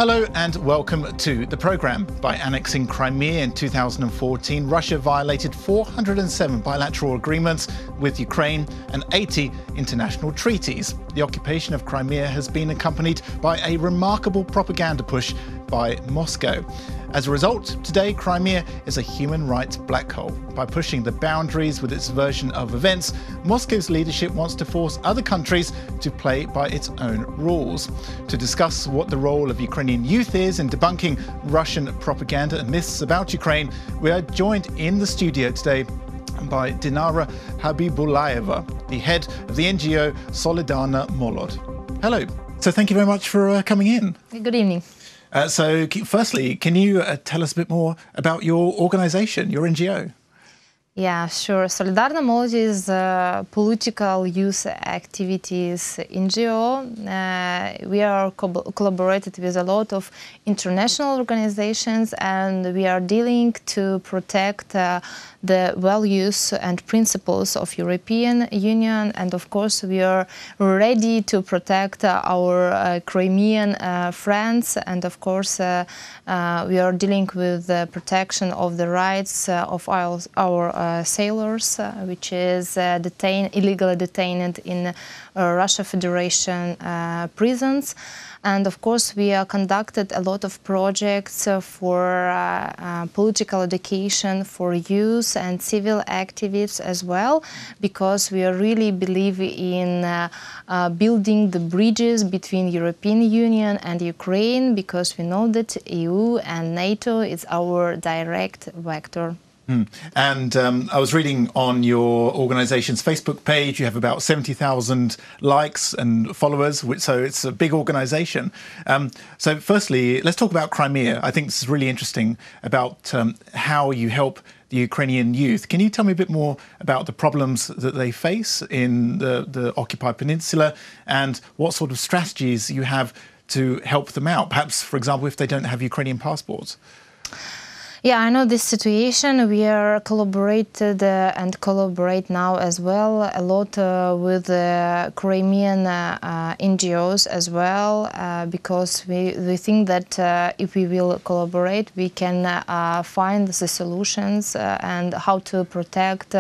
Hello and welcome to the programme. By annexing Crimea in 2014, Russia violated 407 bilateral agreements with Ukraine and 80 international treaties. The occupation of Crimea has been accompanied by a remarkable propaganda push by Moscow. As a result, today Crimea is a human rights black hole. By pushing the boundaries with its version of events, Moscow's leadership wants to force other countries to play by its own rules. To discuss what the role of Ukrainian youth is in debunking Russian propaganda and myths about Ukraine, we are joined in the studio today by Dinara Habibullaieva, the head of the NGO Solidarna Molod. Hello. So thank you very much for coming in. Good evening. So firstly, can you tell us a bit more about your organisation, your NGO? Yeah, sure. Solidarna Molod is a political youth activities NGO. We are collaborated with a lot of international organizations, and we are dealing to protect the values and principles of European Union, and of course we are ready to protect our Crimean friends, and of course we are dealing with the protection of the rights of our sailors, which is illegally detained in Russia Federation prisons. And of course we conducted a lot of projects for political education for youth and civil activists as well, because we really believe in building the bridges between European Union and Ukraine, because we know that EU and NATO is our direct vector. And I was reading on your organisation's Facebook page, you have about 70,000 likes and followers, so it's a big organisation. So firstly, let's talk about Crimea. I think this is really interesting about how you help the Ukrainian youth. Can you tell me a bit more about the problems that they face in the occupied peninsula and what sort of strategies you have to help them out? Perhaps, for example, if they don't have Ukrainian passports. Yeah, I know this situation. We are collaborated and collaborate now as well a lot with Crimean NGOs as well, because we think that if we will collaborate, we can find the solutions and how to protect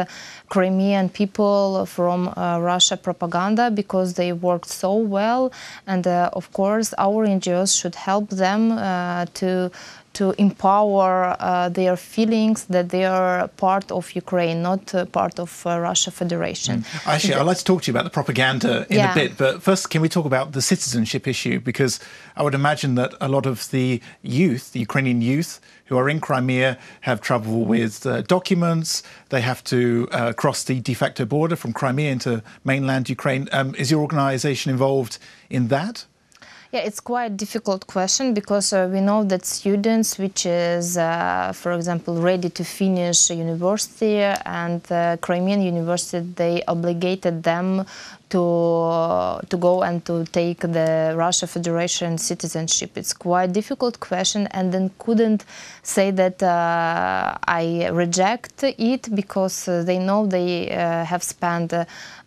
Crimean people from Russia propaganda, because they worked so well, and of course our NGOs should help them to empower their feelings that they are part of Ukraine, not part of Russia Federation. Actually, I'd like to talk to you about the propaganda in a bit, but first can we talk about the citizenship issue? Because I would imagine that a lot of the youth, the Ukrainian youth who are in Crimea, have trouble with documents. They have to cross the de facto border from Crimea into mainland Ukraine. Is your organisation involved in that? Yeah, it's quite a difficult question, because we know that students which is, for example, ready to finish university, and Crimean university, they obligated them to go and to take the Russia Federation citizenship. It's quite a difficult question, and then couldn't say that I reject it, because they know they have spent a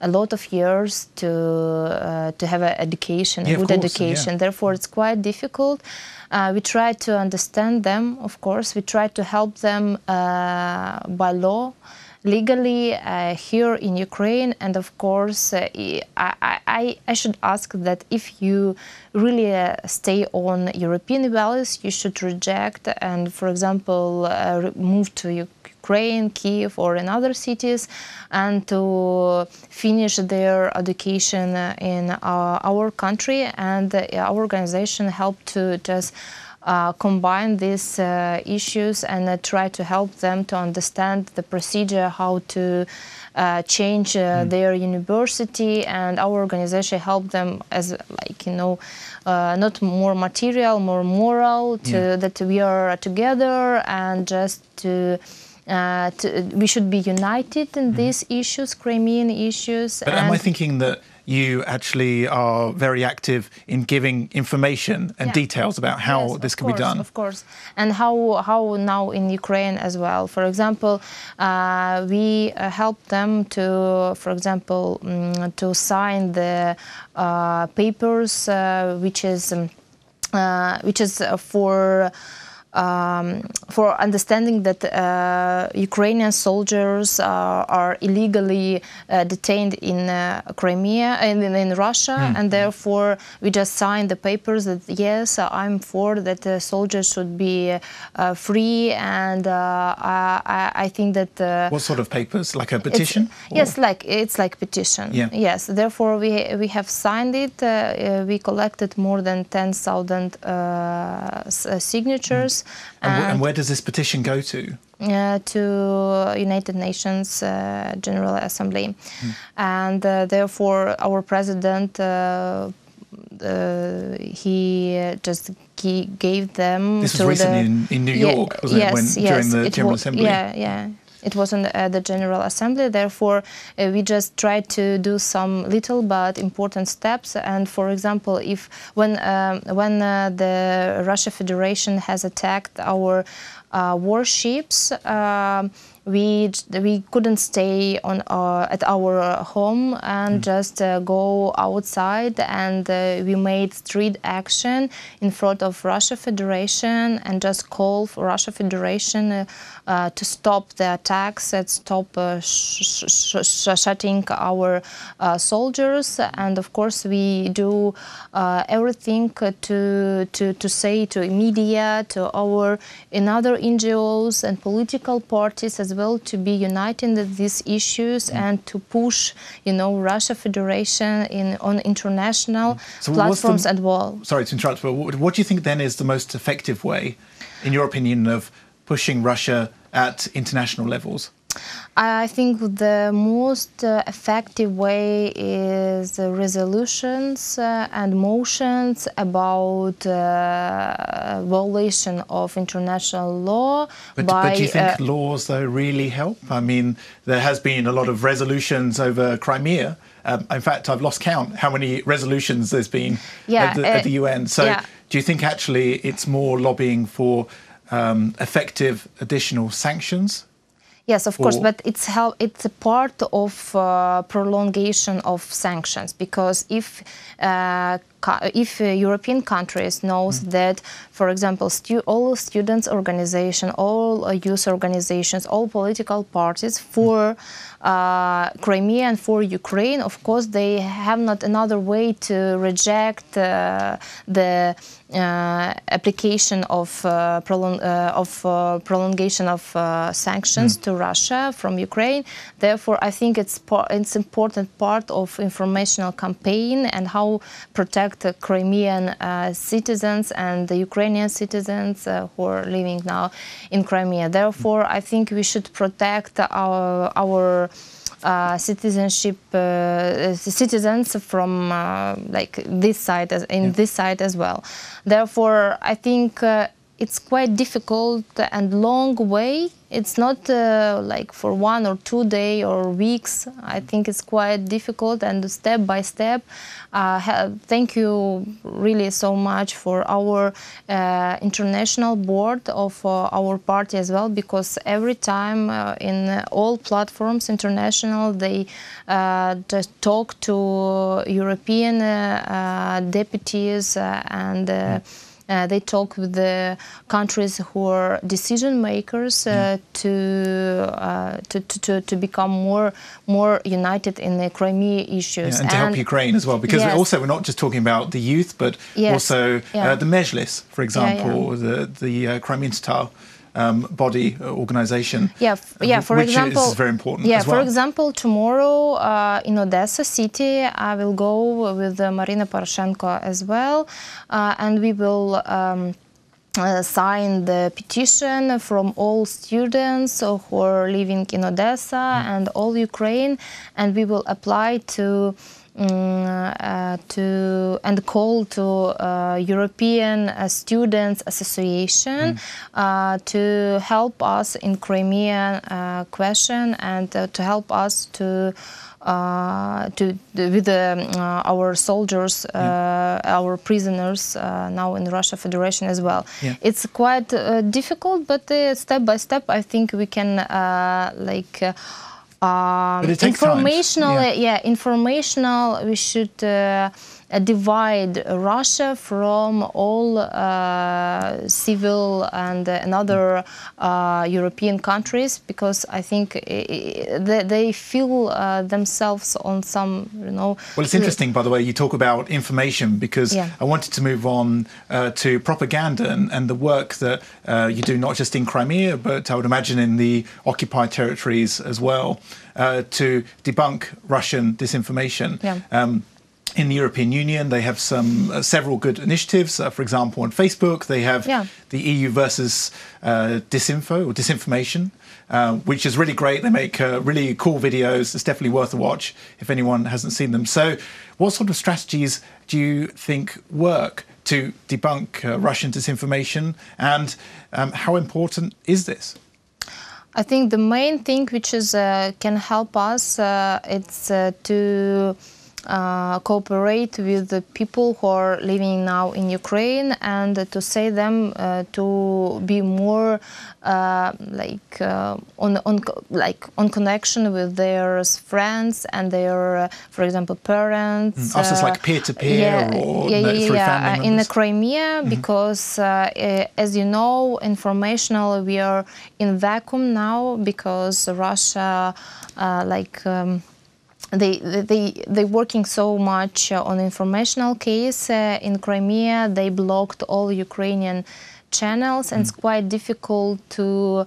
lot of years to have an education, a good education. Therefore, it's quite difficult. We try to understand them, of course. We try to help them by law, legally here in Ukraine, and of course I should ask that if you really stay on European values, you should reject and, for example, move to Ukraine, Kiev or in other cities, and to finish their education in our country. And our organization helped to just combine these issues and try to help them to understand the procedure, how to change their university, and our organization helped them as, like, you know, not more material, more moral, that we are together and just we should be united in these issues, Crimean issues. But am I thinking that you actually are very active in giving information and details about how this can be done? Of course, and how now in Ukraine as well. For example, we help them to, for example, to sign the papers, which is for understanding that Ukrainian soldiers are illegally detained in Crimea and in Russia, and therefore we just signed the papers that yes, I'm for that soldiers should be free, and I think that. What sort of papers? Like a petition? Yes, it's like petition. Yeah. Yes, therefore we have signed it. We collected more than 10,000 signatures. And where does this petition go to? To United Nations General Assembly. And therefore our president, he just gave them. This was recently in New York, wasn't it? During the General Assembly? Yeah. It was in the General Assembly. Therefore, we just tried to do some little but important steps. And for example, when the Russia Federation has attacked our warships, we couldn't stay at our home and just go outside, and we made street action in front of Russia Federation and just call for Russia Federation to stop the attacks and stop shooting our soldiers. And of course we do everything to say to media, to our other NGOs and political parties as well, to be united in these issues and to push, Russia Federation on international platforms and wall. Sorry to interrupt, but what do you think then is the most effective way, in your opinion, of pushing Russia at international levels? I think the most effective way is resolutions and motions about violation of international law. But do you think laws, though, really help? I mean, there has been a lot of resolutions over Crimea. In fact, I've lost count how many resolutions there's been at the UN. So do you think actually it's more lobbying for effective additional sanctions? Yes, of course, but it's a part of prolongation of sanctions, because if European countries knows that, for example, all students' organizations, all youth organizations, all political parties for Crimea and for Ukraine, of course, they have not another way to reject the application of prolongation of sanctions to Russia from Ukraine. Therefore, I think it's important part of informational campaign and how protect the Crimean citizens and the Ukrainian citizens who are living now in Crimea. Therefore, I think we should protect our citizenship citizens from this side this side as well. Therefore, I think it's quite difficult and long way. It's not like for 1 or 2 days or weeks. I think it's quite difficult, and step by step. Thank you really so much for our international board of our party as well, because every time in all platforms international they just talk to European deputies and they talk with the countries who are decision makers to become more united in the Crimea issues, and to help Ukraine as well, because also we're not just talking about the youth, but also the Mejlis, for example, the Crimean Tatar body organization. For example, is very important as well. For example, tomorrow in Odessa city, I will go with Marina Poroshenko as well, and we will sign the petition from all students who are living in Odessa and all Ukraine, and we will apply to call to European Students Association to help us in Crimean question, and to help us with our soldiers, our prisoners now in Russia Federation as well. It's quite difficult, but step by step, I think we can informational. We should divide Russia from all civil and other European countries, because I think they feel themselves on some, Well, it's interesting, by the way, you talk about information, because I wanted to move on to propaganda and the work that you do, not just in Crimea, but I would imagine in the occupied territories as well, to debunk Russian disinformation. In the European Union, they have several good initiatives. For example, on Facebook, they have the EU versus disinformation, which is really great. They make really cool videos. It's definitely worth a watch if anyone hasn't seen them. So what sort of strategies do you think work to debunk Russian disinformation, and how important is this? I think the main thing which is can help us, it's to cooperate with the people who are living now in Ukraine, and to say them to be more on connection with their friends and their, for example, parents. Also, it's like peer-to-peer or through family members? In the Crimea, because as you know, informational, we are in vacuum now, because Russia they're working so much on informational case in Crimea. They blocked all Ukrainian channels, and it's quite difficult to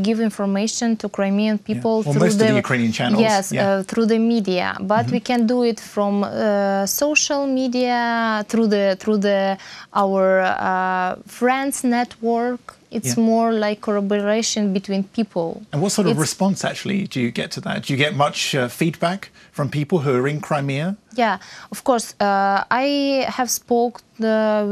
give information to Crimean people through most of the Ukrainian channels. Yes, through the media. But we can do it from social media, through our friends network. It's more like collaboration between people. And what sort of response actually do you get to that? Do you get much feedback from people who are in Crimea? Yeah, of course. I have spoken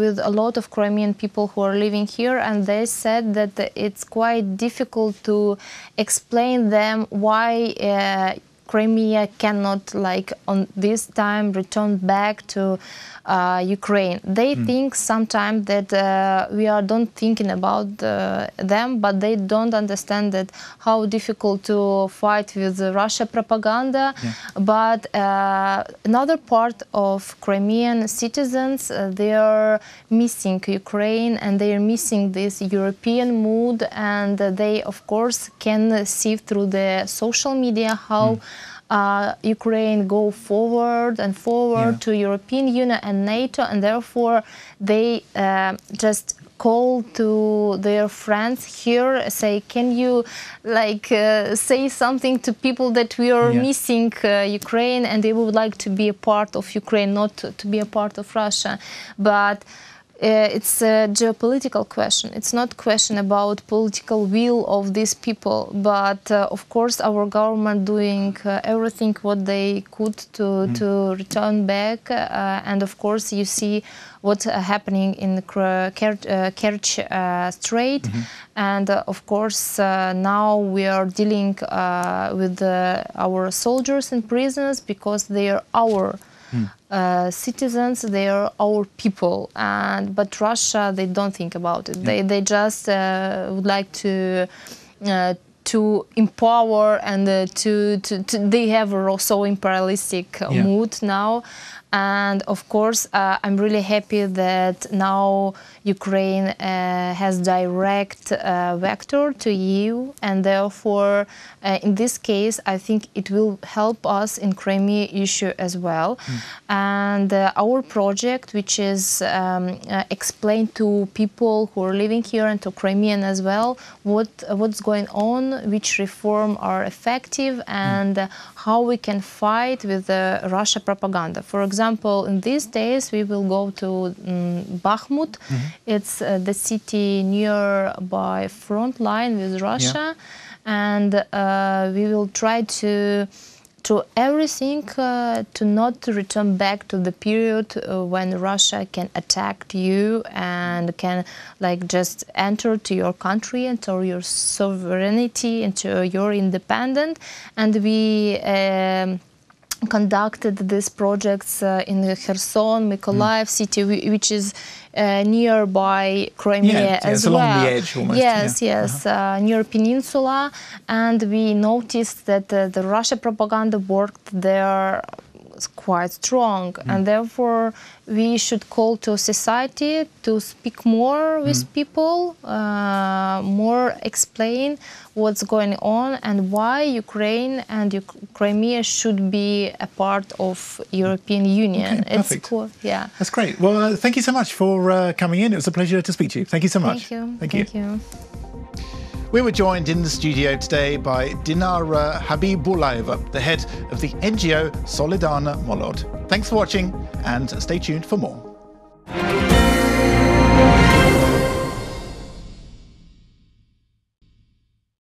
with a lot of Crimean people who are living here, and they said that it's quite difficult to explain them why Crimea cannot, on this time, return back to Ukraine. They think sometimes that we don't thinking about them, but they don't understand that how difficult to fight with the Russia propaganda. But another part of Crimean citizens, they are missing Ukraine, and they are missing this European mood, and they, of course, can see through the social media how Ukraine go forward and forward to European Union and NATO, and therefore they just call to their friends here, say, can you say something to people that we are missing Ukraine, and they would like to be a part of Ukraine, not to be a part of Russia. But it's a geopolitical question. It's not a question about political will of these people, but of course our government doing everything what they could to return back, and of course you see what's happening in the Kerch Strait, and of course now we are dealing with our soldiers and prisoners, because they are our citizens, they are our people, but Russia, they don't think about it. They just would like to empower, and they have also imperialistic mood now. And of course, I'm really happy that now Ukraine has direct vector to EU, and therefore, in this case, I think it will help us in Crimea issue as well. And our project, which is explain to people who are living here and to Crimean as well, what's going on, which reform are effective, and how we can fight with the Russia propaganda. For example, in these days we will go to Bakhmut. It's the city nearby front line with Russia, and we will try to everything to not return back to the period when Russia can attack you and can just enter to your country and to your sovereignty and to your independence. And we conducted these projects in Kherson, Mykolaiv city, which is nearby Crimea as well. Along the edge almost. Yes, near peninsula, and we noticed that the Russia propaganda worked there quite strong, and therefore we should call to society to speak more with people, more explain what's going on and why Ukraine and Crimea should be a part of European Union. Okay, perfect. It's cool. Yeah. That's great. Well, thank you so much for coming in. It was a pleasure to speak to you. Thank you so much. Thank you. Thank you. you. We were joined in the studio today by Dinara Habibullaieva, the head of the NGO Solidarna Molod. Thanks for watching and stay tuned for more.